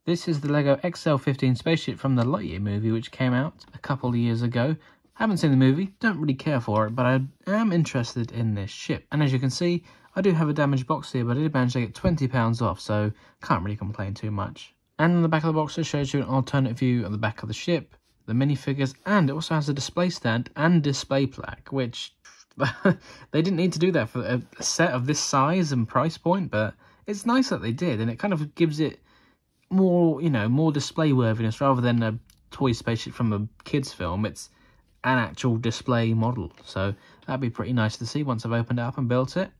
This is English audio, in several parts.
This is the LEGO XL-15 Spaceship from the Lightyear movie, which came out a couple of years ago. Haven't seen the movie, don't really care for it, but I am interested in this ship. And as you can see, I do have a damaged box here, but I did manage to get £20 off, so can't really complain too much. And on the back of the box, it shows you an alternate view of the back of the ship, the minifigures, and it also has a display stand and display plaque, which they didn't need to do that for a set of this size and price point, but it's nice that they did, and it kind of gives it more, you know, more display worthiness rather than a toy spaceship from a kids film. It's an actual display model, so that'd be pretty nice to see once I've opened it up and built it.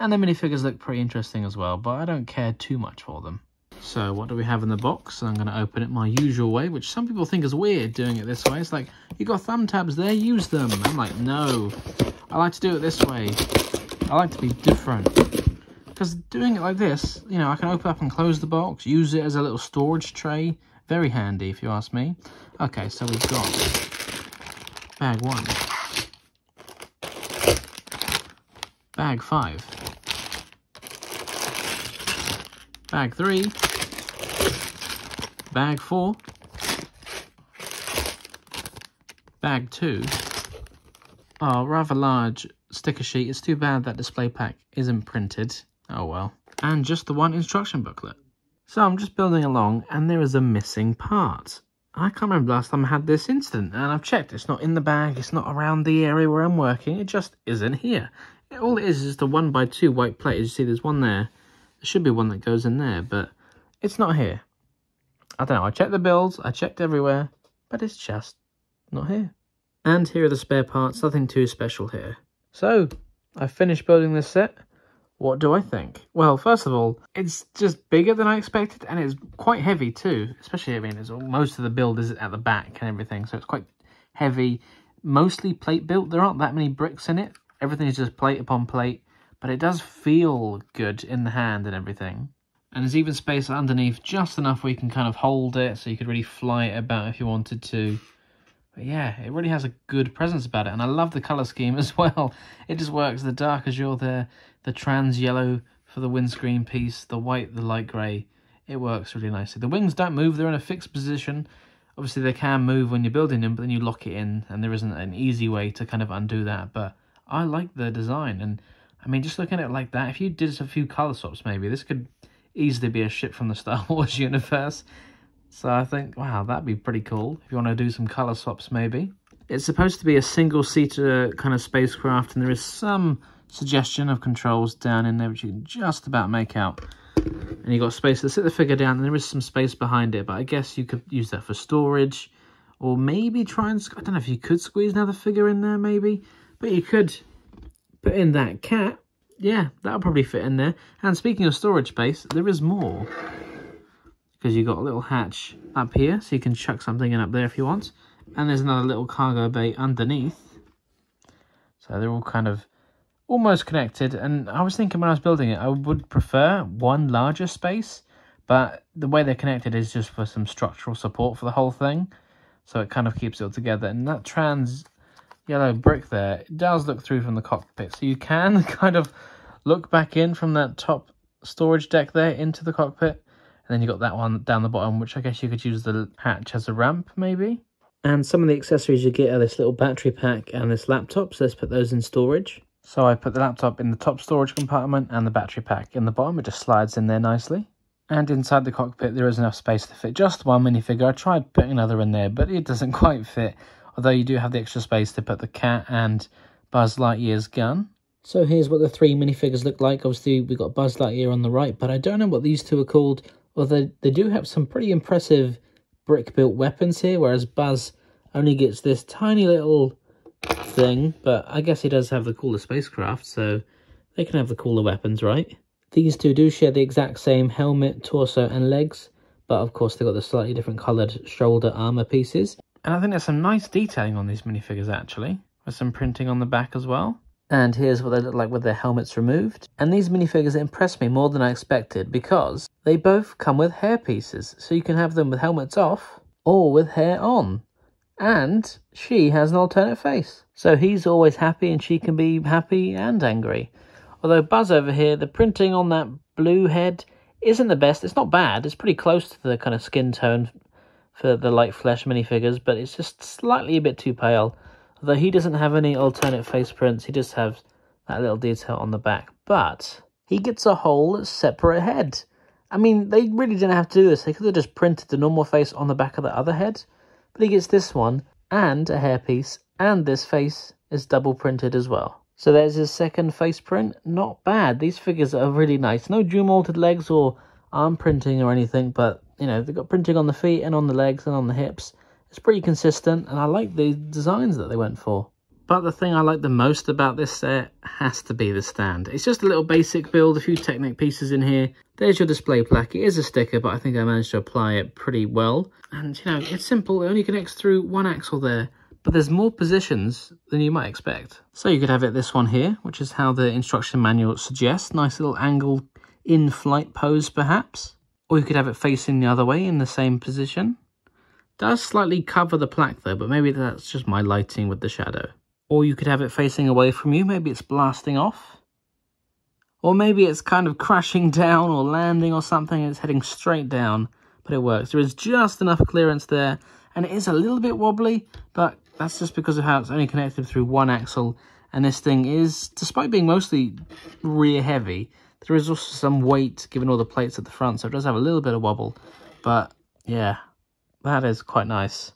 And the minifigures look pretty interesting as well, but I don't care too much for them. So what do we have in the box? I'm going to open it my usual way, which some people think is weird doing it this way. It's like, you got thumb tabs there, use them. I'm like, no, I like to do it this way. I like to be different. Because doing it like this, you know, I can open up and close the box, use it as a little storage tray. Very handy, if you ask me. Okay, so we've got bag 1, bag 5, bag 3, bag 4, bag 2. Oh, rather large sticker sheet. It's too bad that display pack isn't printed. Oh well. And just the one instruction booklet. So I'm just building along and there is a missing part. I can't remember last time I had this incident, and I've checked. It's not in the bag, it's not around the area where I'm working, it just isn't here. All it is the 1x2 white plate. As you see, there's one there. There should be one that goes in there, but it's not here. I don't know, I checked the builds, I checked everywhere, but it's just not here. And here are the spare parts, nothing too special here. So, I've finished building this set. What do I think? Well, first of all, it's just bigger than I expected, and it's quite heavy too. Especially, I mean, most of the build is at the back and everything, so it's quite heavy. Mostly plate built. There aren't that many bricks in it. Everything is just plate upon plate, but it does feel good in the hand and everything. And there's even space underneath, just enough where you can kind of hold it, so you could really fly it about if you wanted to. But yeah, it really has a good presence about it, and I love the colour scheme as well. It just works. The dark azure there, the trans yellow for the windscreen piece, the white, the light grey. It works really nicely. The wings don't move, they're in a fixed position. Obviously they can move when you're building them, but then you lock it in, and there isn't an easy way to kind of undo that. But I like the design, and I mean, just looking at it like that, if you did a few colour swaps maybe, this could easily be a ship from the Star Wars universe. So I think, wow, that'd be pretty cool if you want to do some colour swaps maybe. It's supposed to be a single-seater kind of spacecraft, and there is some suggestion of controls down in there which you can just about make out. And you've got space to sit the figure down, and there is some space behind it, but I guess you could use that for storage. Or maybe try and, I don't know if you could squeeze another figure in there maybe, but you could put in that cat. Yeah, that'll probably fit in there. And speaking of storage space, there is more. Because you've got a little hatch up here, so you can chuck something in up there if you want. And there's another little cargo bay underneath. So they're all kind of almost connected. And I was thinking when I was building it, I would prefer one larger space. But the way they're connected is just for some structural support for the whole thing. So it kind of keeps it all together. And that trans yellow brick there, it does look through from the cockpit. So you can kind of look back in from that top storage deck there into the cockpit. And then you've got that one down the bottom, which I guess you could use the hatch as a ramp, maybe. And some of the accessories you get are this little battery pack and this laptop, so let's put those in storage. So I put the laptop in the top storage compartment and the battery pack in the bottom. It just slides in there nicely. And inside the cockpit, there is enough space to fit just one minifigure. I tried putting another in there, but it doesn't quite fit. Although you do have the extra space to put the cat and Buzz Lightyear's gun. So here's what the 3 minifigures look like. Obviously, we've got Buzz Lightyear on the right, but I don't know what these two are called. Although they do have some pretty impressive brick-built weapons here, whereas Buzz only gets this tiny little thing, but I guess he does have the cooler spacecraft, so they can have the cooler weapons, right? These two do share the exact same helmet, torso, and legs, but of course they've got the slightly different coloured shoulder armour pieces. And I think there's some nice detailing on these minifigures, actually, with some printing on the back as well. And here's what they look like with their helmets removed. And these minifigures impressed me more than I expected because they both come with hair pieces. So you can have them with helmets off or with hair on. And she has an alternate face. So he's always happy and she can be happy and angry. Although Buzz over here, the printing on that blue head isn't the best. It's not bad. It's pretty close to the kind of skin tone for the light flesh minifigures, but it's just slightly a bit too pale. Although he doesn't have any alternate face prints, he just has that little detail on the back. But he gets a whole separate head. I mean, they really didn't have to do this. They could have just printed the normal face on the back of the other head. But he gets this one, and a hairpiece, and this face is double printed as well. So there's his second face print. Not bad. These figures are really nice. No dual molded legs or arm printing or anything, but, you know, they've got printing on the feet and on the legs and on the hips. It's pretty consistent, and I like the designs that they went for. But the thing I like the most about this set has to be the stand. It's just a little basic build, a few Technic pieces in here. There's your display plaque. It is a sticker, but I think I managed to apply it pretty well. And, you know, it's simple. It only connects through one axle there. But there's more positions than you might expect. So you could have it this one here, which is how the instruction manual suggests. Nice little angle in-flight pose, perhaps. Or you could have it facing the other way in the same position. Does slightly cover the plaque though, but maybe that's just my lighting with the shadow. Or you could have it facing away from you. Maybe it's blasting off. Or maybe it's kind of crashing down or landing or something and it's heading straight down. But it works. There is just enough clearance there. And it is a little bit wobbly, but that's just because of how it's only connected through one axle. And this thing is, despite being mostly rear heavy, there is also some weight given all the plates at the front. So it does have a little bit of wobble. But yeah, that is quite nice.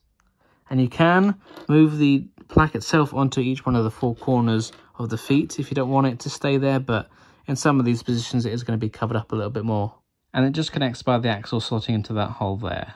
And you can move the plaque itself onto each one of the four corners of the feet if you don't want it to stay there, but in some of these positions it is going to be covered up a little bit more. And it just connects by the axle slotting into that hole there.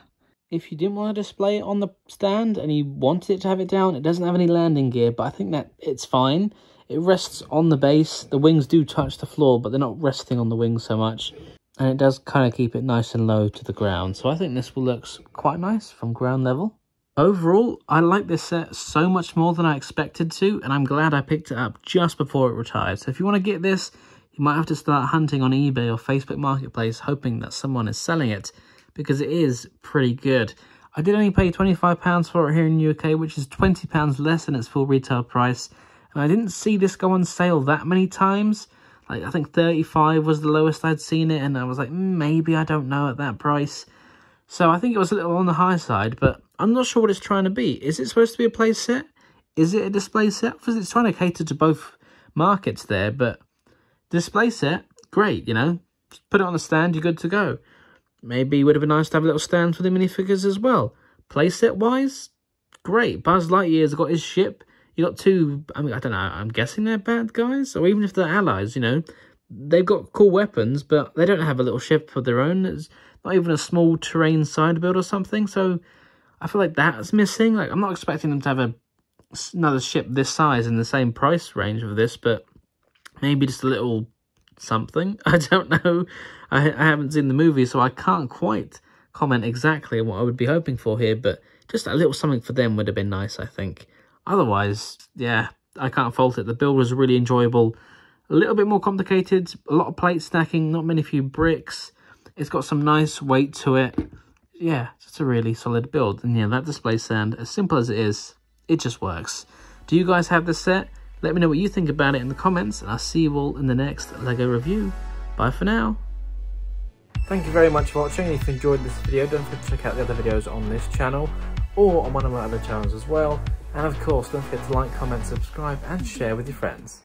If you didn't want to display it on the stand and you wanted it to have it down, it doesn't have any landing gear, but I think that it's fine. It rests on the base. The wings do touch the floor, but they're not resting on the wings so much. And it does kind of keep it nice and low to the ground. So I think this will look quite nice from ground level. Overall, I like this set so much more than I expected to, and I'm glad I picked it up just before it retired. So if you want to get this, you might have to start hunting on eBay or Facebook Marketplace, hoping that someone is selling it, because it is pretty good. I did only pay £25 for it here in the UK, which is £20 less than its full retail price. And I didn't see this go on sale that many times. Like, I think 35 was the lowest I'd seen it, and I was like, maybe, I don't know, at that price. So I think it was a little on the high side, but I'm not sure what it's trying to be. Is it supposed to be a play set? Is it a display set? Because it's trying to cater to both markets there, but display set, great, you know. Just put it on the stand, you're good to go. Maybe it would have been nice to have a little stand for the minifigures as well. Play set wise, great. Buzz Lightyear's got his ship. You got two, I mean, I don't know, I'm guessing they're bad guys, or even if they're allies, you know. They've got cool weapons, but they don't have a little ship of their own. It's not even a small terrain side build or something, so I feel like that's missing. Like, I'm not expecting them to have another ship this size in the same price range of this, but maybe just a little something. I don't know. I haven't seen the movie, so I can't quite comment exactly on what I would be hoping for here, but just a little something for them would have been nice, I think. Otherwise, yeah, I can't fault it. The build was really enjoyable. A little bit more complicated, a lot of plate stacking, not many few bricks. It's got some nice weight to it. Yeah, it's a really solid build. And yeah, that display stand, as simple as it is, it just works. Do you guys have this set? Let me know what you think about it in the comments, and I'll see you all in the next LEGO review. Bye for now. Thank you very much for watching. If you enjoyed this video, don't forget to check out the other videos on this channel, or on one of my other channels as well. And of course, don't forget to like, comment, subscribe, and share with your friends.